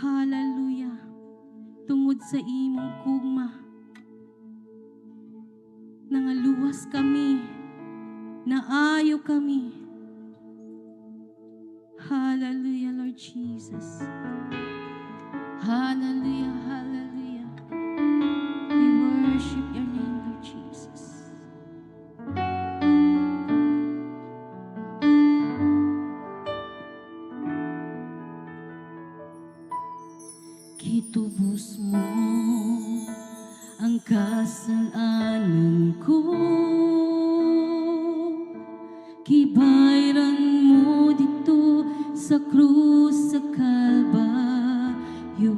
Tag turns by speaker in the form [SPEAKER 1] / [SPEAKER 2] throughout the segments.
[SPEAKER 1] Hallelujah. Tungod sa imong gugma, nangaluwas kami, naayo kami. Hallelujah, Lord Jesus. Hallelujah, hallelujah. We worship your name, Lord Jesus. Kitubos mo ang kasalanan ko, kibayran mo dito sa krus sa Kalbaryo.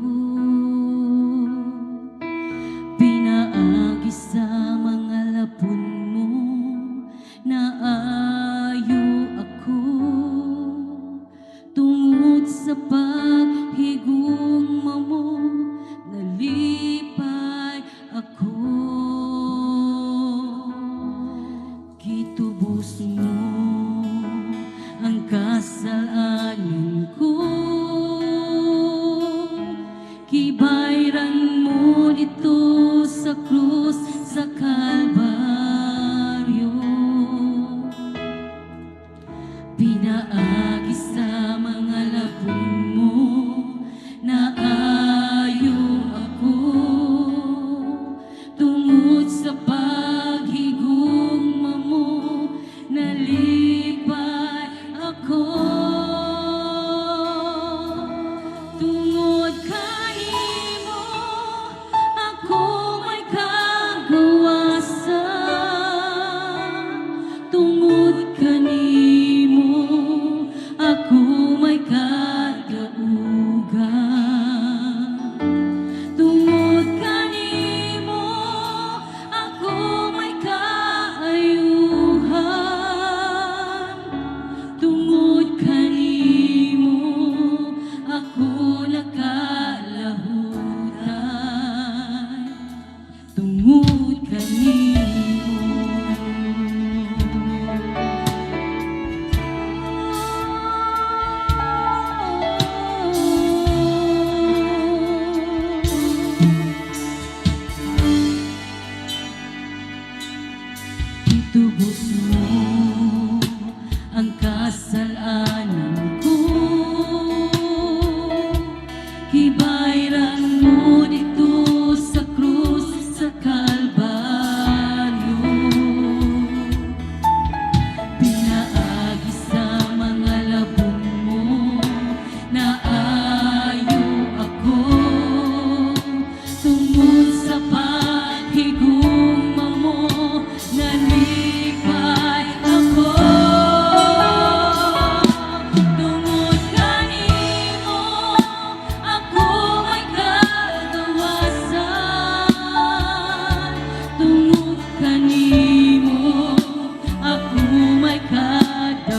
[SPEAKER 1] Pinaagi sa mga lapon mo, naayo ako tungod sa paghigugma mo, nalipay ako. Kitubos mo ang kasalanan ko, kibayran mo dito sa krus sa Kalbaryo. Pinaagi sa mga lapon mo, naayo ako tungod sa paghigugma mo, nalipay ako. Tungod kanimo ako may kagawasan, tungod kanimo ako may kadaugan. Tungod kanimo ako may kaayuhan. Tungod kanimo ako nakalahutan. Tungod kanimo. Itubos mo ang kasalanan ko, kibayran mo dito sa krus sa Kalbaryo. Pinaagi sa mga labong mo, naayo ako tungod sa paghigugma mo, nalipay ako. Tungod kanimo ako may kagawasan. Tungod kanimo ako may kadaugan.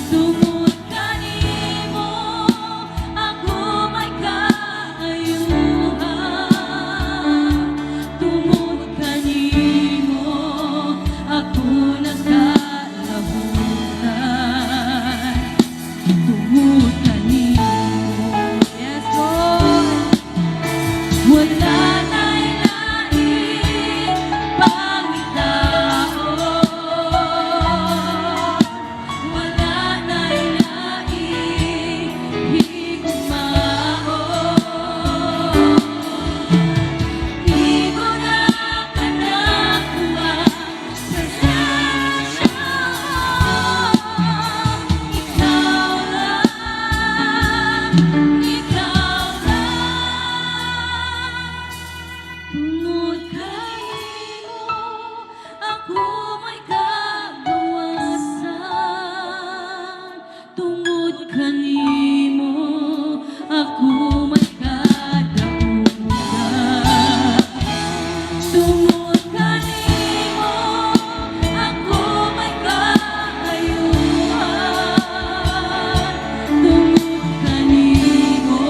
[SPEAKER 1] Tungod kanimo ako may kaayuhan. Tungod kanimo ako nagkalabutan. Tungod kanimo, yes Lord, wala na'y lain pangitaon, wala na'y lain higugmaon. Igo na kanakuha sa sasya, ikaw lang, ikaw lang. Tungod kanimo ako may kagawasan. Tungod kanimo ako may kadaugan. Tungod kanimo ako may kaayuhan. Tungod kanimo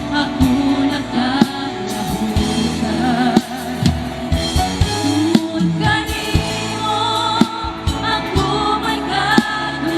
[SPEAKER 1] ako nakalahutan. Tungod kanimo ako may kagawasan.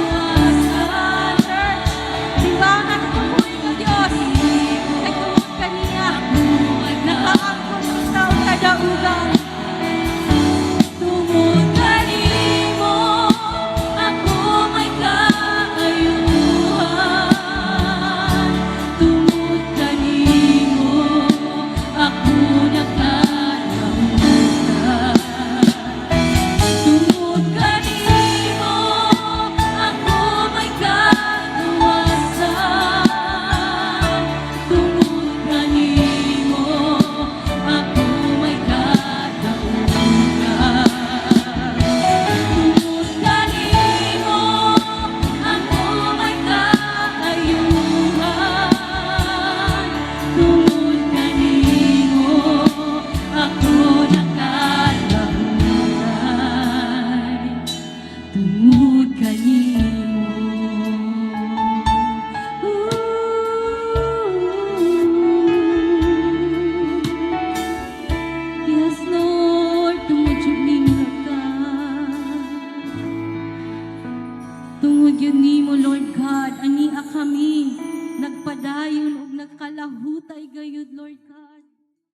[SPEAKER 1] gayud nimo, Lord God, ania kami nagpadayon ug nagkalahutay gayud, Lord God.